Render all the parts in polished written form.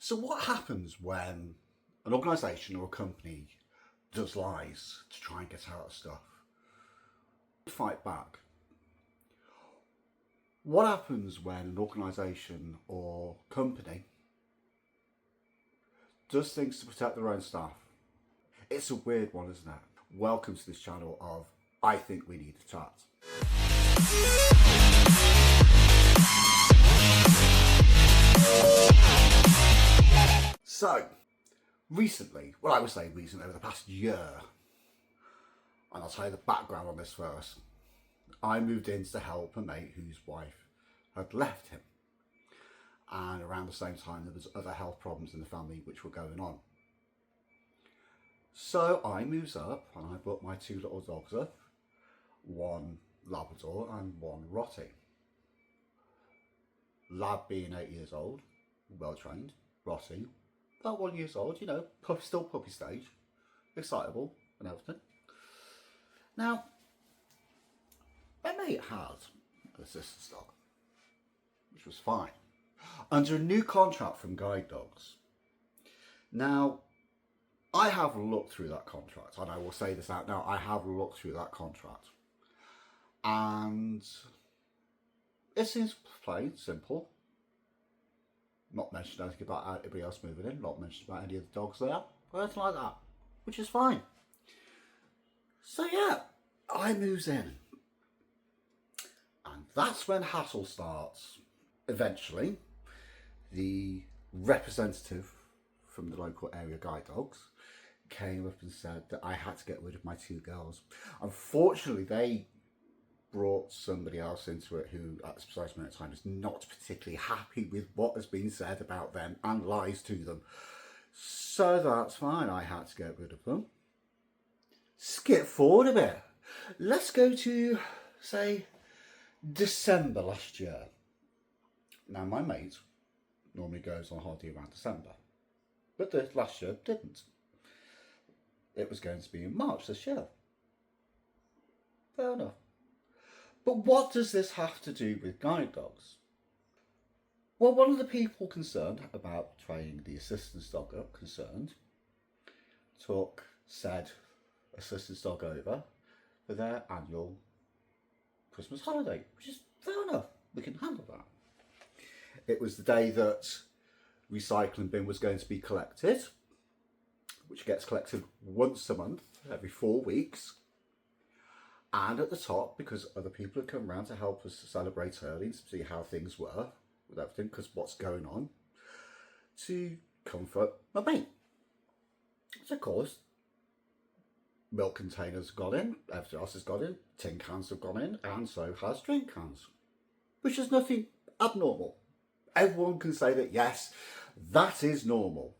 So what happens when an organisation or a company does lies to try and get out of stuff? Fight back. What happens when an organisation or company does things to protect their own staff? It's a weird one, isn't it? Welcome to this channel of I Think We Need to Chat. So, recently, well I would say recently, over the past year, and I'll tell you the background on this first, I moved in to help a mate whose wife had left him. And around the same time there was other health problems in the family which were going on. So I moves up and I brought my two little dogs up, one Labrador and one Rottie. Lab being 8 years old, well trained, Rottie about 1 year old, you know, still puppy stage, excitable and everything. Now, my mate had an assistance dog, which was fine, under a new contract from Guide Dogs. Now, I have looked through that contract, and I will say this out now, I have looked through that contract. And it seems plain, simple. Not mentioned anything about anybody else moving in, not mentioned about any of the dogs there, or anything like that, which is fine. So yeah, I moves in. And that's when hassle starts. Eventually, the representative from the local area Guide Dogs came up and said that I had to get rid of my two girls. Unfortunately, they brought somebody else into it who at this precise moment in time is not particularly happy with what has been said about them and lies to them. So that's fine, I had to get rid of them. Skip forward a bit. Let's go to, say, December last year. Now my mate normally goes on holiday around December, but this last year didn't. It was going to be in March this year. Fair enough. But what does this have to do with Guide Dogs? Well, one of the people concerned about training the assistance dog up took said assistance dog over for their annual Christmas holiday, which is fair enough. We can handle that. It was the day that recycling bin was going to be collected, which gets collected once a month, every 4 weeks. And at the top, because other people have come around to help us celebrate early and see how things were with everything, because what's going on, to comfort my mate. So of course, milk containers have gone in, everything else has gone in, tin cans have gone in, and so has drink cans, which is nothing abnormal. Everyone can say that yes, that is normal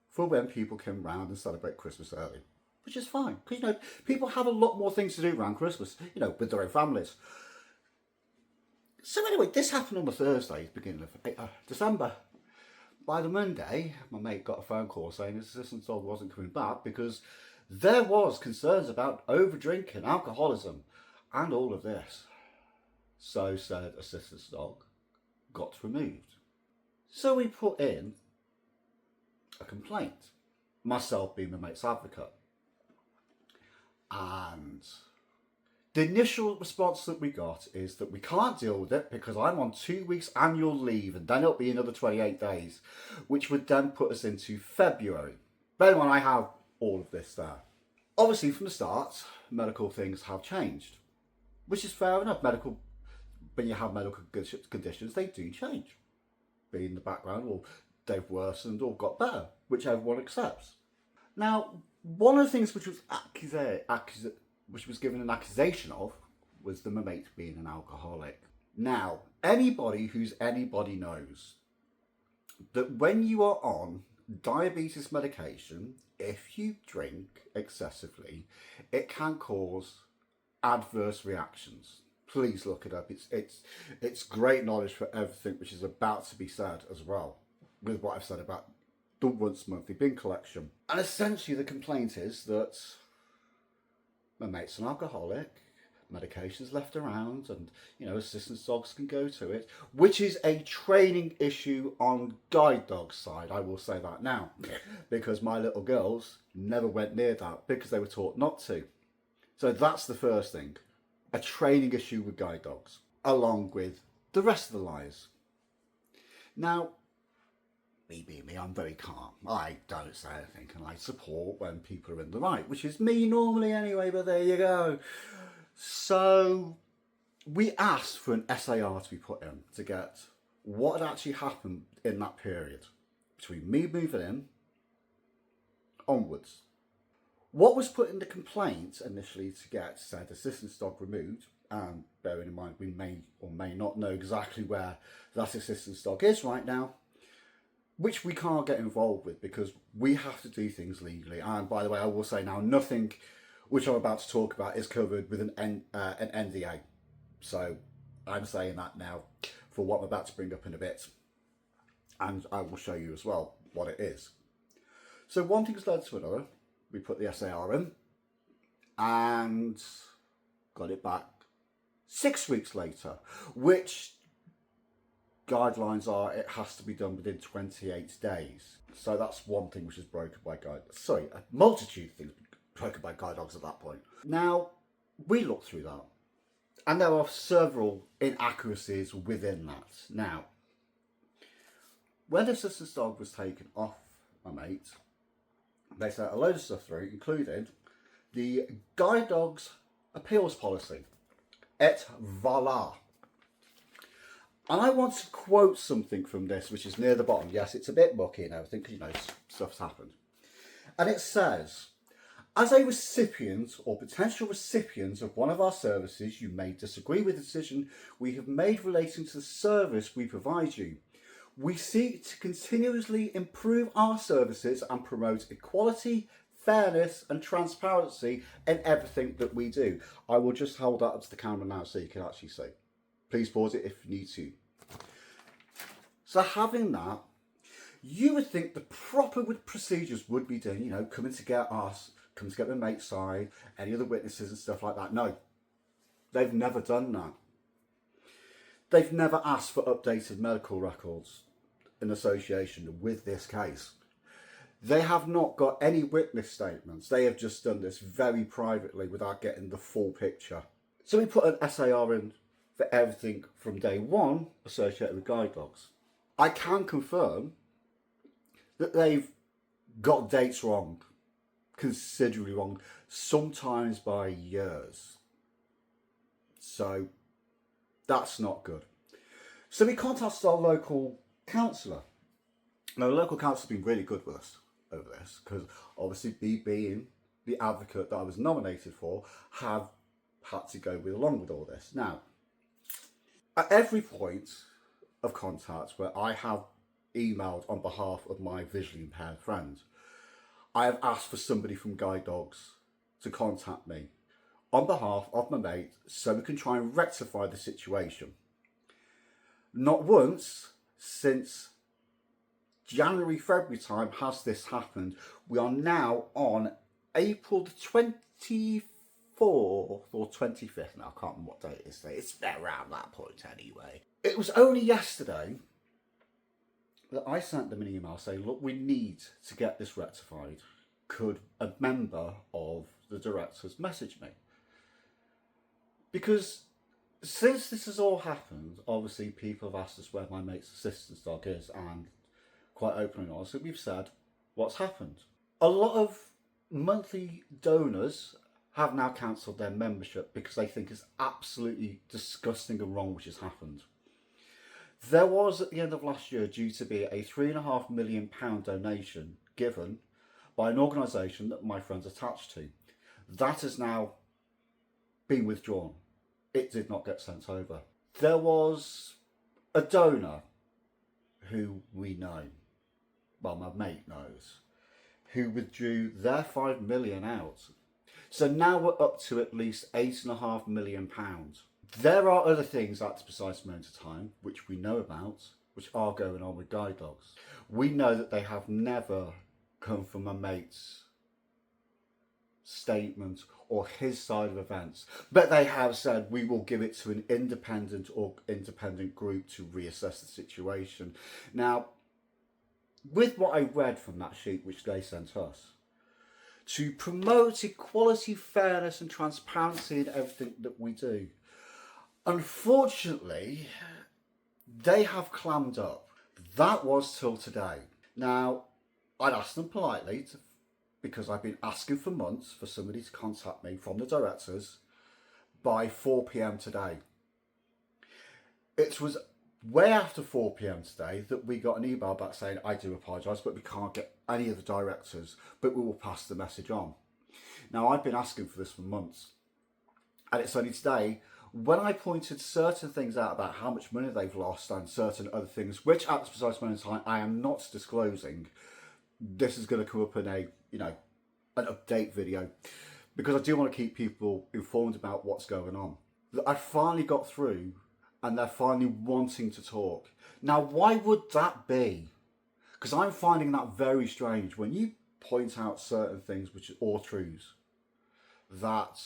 for when people come round and celebrate Christmas early, which is fine, because you know, people have a lot more things to do around Christmas, you know, with their own families. So anyway, this happened on the Thursday, beginning of December. By the Monday, my mate got a phone call saying his assistance dog wasn't coming back because there was concerns about over drinking, alcoholism, and all of this. So said assistance dog got removed. So we put in a complaint, myself being my mate's advocate. And the initial response that we got is that we can't deal with it because I'm on 2 weeks annual leave and then it'll be another 28 days, which would then put us into February. Bear in mind, I have all of this there. Obviously from the start, medical things have changed, which is fair enough. When you have medical conditions, they do change. Be in the background, or they've worsened or got better, which everyone accepts. Now, one of the things which was given an accusation of was the mate being an alcoholic. Now, anybody knows that when you are on diabetes medication, if you drink excessively, it can cause adverse reactions. Please look it up. It's great knowledge for everything which is about to be said as well, with what I've said about the once monthly bin collection. And essentially the complaint is that my mate's an alcoholic, medications left around, and assistance dogs can go to it, which is a training issue on guide dogs side. I will say that now, because my little girls never went near that because they were taught not to. So that's the first thing, a training issue with guide dogs, along with the rest of the lies. Now, me being me, I'm very calm. I don't say anything, and I support when people are in the right, which is me normally anyway, but there you go. So we asked for an SAR to be put in to get what had actually happened in that period between me moving in onwards. What was put in the complaint initially to get said assistance dog removed, and bearing in mind we may or may not know exactly where that assistance dog is right now, which we can't get involved with because we have to do things legally. And by the way, I will say now, nothing which I'm about to talk about is covered with an NDA. So I'm saying that now for what I'm about to bring up in a bit. And I will show you as well what it is. So one thing's led to another. We put the SAR in and got it back 6 weeks later, which guidelines are it has to be done within 28 days. So that's one thing which is broken by a multitude of things broken by guide dogs at that point. Now, we looked through that, and there are several inaccuracies within that. Now, when the assistance dog was taken off my mate, they sent a load of stuff through, including the guide dog's appeals policy. Et voila. And I want to quote something from this, which is near the bottom. Yes, it's a bit mucky and everything, because, stuff's happened. And it says, as a recipient or potential recipient of one of our services, you may disagree with the decision we have made relating to the service we provide you. We seek to continuously improve our services and promote equality, fairness and transparency in everything that we do. I will just hold that up to the camera now so you can actually see. Please pause it if you need to. So having that, you would think the proper procedures would be done, coming to get us, coming to get the mate's side, any other witnesses and stuff like that. No, they've never done that. They've never asked for updated medical records in association with this case. They have not got any witness statements. They have just done this very privately without getting the full picture. So we put an SAR in for everything from day one associated with guide dogs. I can confirm that they've got dates wrong, considerably wrong, sometimes by years. So that's not good. So we contacted our local councillor. Now, the local council's been really good with us over this, because obviously me being the advocate that I was nominated for, have had to go along with all this. Now, at every point of contact where I have emailed on behalf of my visually impaired friend, I have asked for somebody from Guide Dogs to contact me on behalf of my mate so we can try and rectify the situation. Not once since January, February time has this happened. We are now on April the 24th or 25th now. I can't remember what date it is today. It's around that point anyway. It was only yesterday that I sent them an email saying, look, we need to get this rectified. Could a member of the directors message me? Because since this has all happened, obviously people have asked us where my mate's assistance dog is, and quite openly and honestly, we've said what's happened. A lot of monthly donors have now cancelled their membership because they think it's absolutely disgusting and wrong which has happened. There was, at the end of last year, due to be a £3.5 million donation given by an organisation that my friend's attached to. That has now been withdrawn. It did not get sent over. There was a donor who we know, well, my mate knows, who withdrew their £5 million out. So now we're up to at least £8.5 million. There are other things at this precise moment of time, which we know about, which are going on with guide dogs. We know that they have never come from my mate's statement or his side of events, but they have said we will give it to an independent group to reassess the situation. Now, with what I read from that sheet which they sent us, to promote equality, fairness and transparency in everything that we do, unfortunately, they have clammed up. That was till today. Now, I'd asked them politely, because I've been asking for months for somebody to contact me from the directors by 4 p.m. today. It was way after 4 p.m. today that we got an email back saying, I do apologise, but we can't get any of the directors, but we will pass the message on. Now, I've been asking for this for months, and it's only today when I pointed certain things out about how much money they've lost and certain other things, which at this precise moment in time I am not disclosing. This is going to come up in a, an update video, because I do want to keep people informed about what's going on. I finally got through and they're finally wanting to talk. Now, why would that be? Because I'm finding that very strange when you point out certain things which are all truths, that,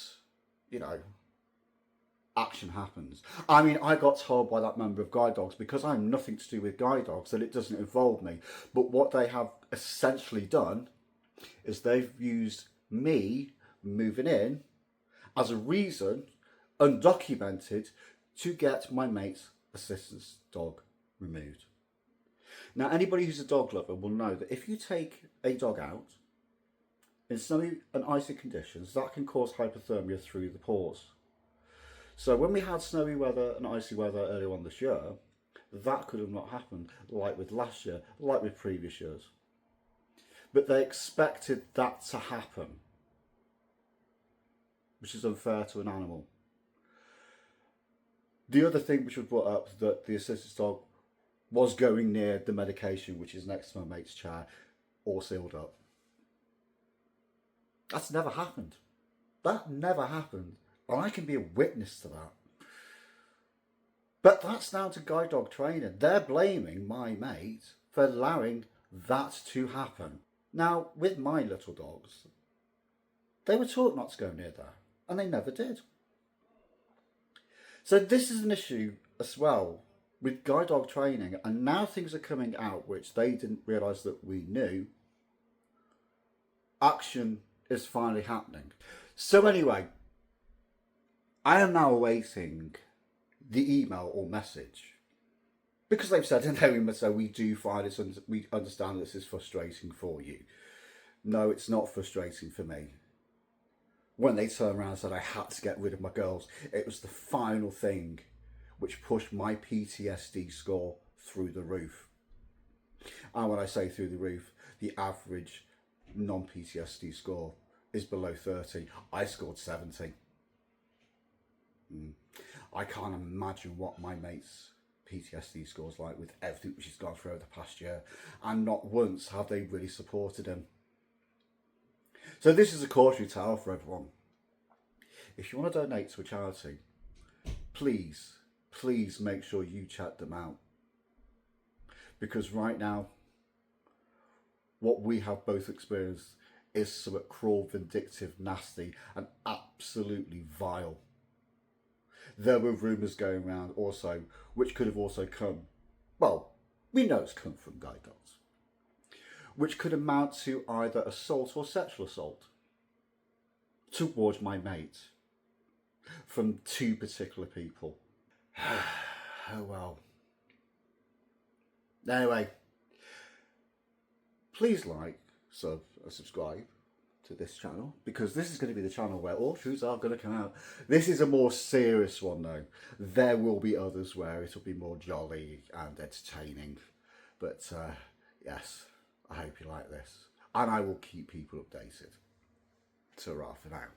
action happens. I mean, I got told by that member of Guide Dogs, because I'm nothing to do with Guide Dogs, that it doesn't involve me. But what they have essentially done is they've used me moving in as a reason, undocumented, to get my mate's assistance dog removed. Now, anybody who's a dog lover will know that if you take a dog out in snowy and icy conditions, that can cause hypothermia through the paws. So when we had snowy weather and icy weather earlier on this year, that could have not happened, like with last year, like with previous years. But they expected that to happen, which is unfair to an animal. The other thing which was brought up, that the assistance dog was going near the medication which is next to my mate's chair, all sealed up. That's never happened. That never happened. And I can be a witness to that. But that's down to guide dog training. They're blaming my mate for allowing that to happen. Now, with my little dogs, they were taught not to go near there, and they never did. So this is an issue as well with guide dog training, and now things are coming out which they didn't realise that we knew. Action is finally happening. So anyway, I am now awaiting the email or message, because they've said in their email, so we do find this, we understand this is frustrating for you. No, it's not frustrating for me. When they turned around and said I had to get rid of my girls, it was the final thing which pushed my PTSD score through the roof. And when I say through the roof, the average non-PTSD score is below 30. I scored 70. I can't imagine what my mate's PTSD score's like with everything which he's gone through over the past year, and not once have they really supported him. So this is a cautionary tale for everyone. If you want to donate to a charity, please make sure you check them out, because right now what we have both experienced is some cruel, vindictive, nasty and absolutely vile. There were rumours going around also, which could have also come, well, we know it's come from guide dogs, which could amount to either assault or sexual assault towards my mate from two particular people. Oh well. Anyway, please like, sub and subscribe to this channel, because this is going to be the channel where all truths are going to come out. This is a more serious one though. There will be others where it'll be more jolly and entertaining, but yes, I hope you like this, and I will keep people updated. Ta-ra for now.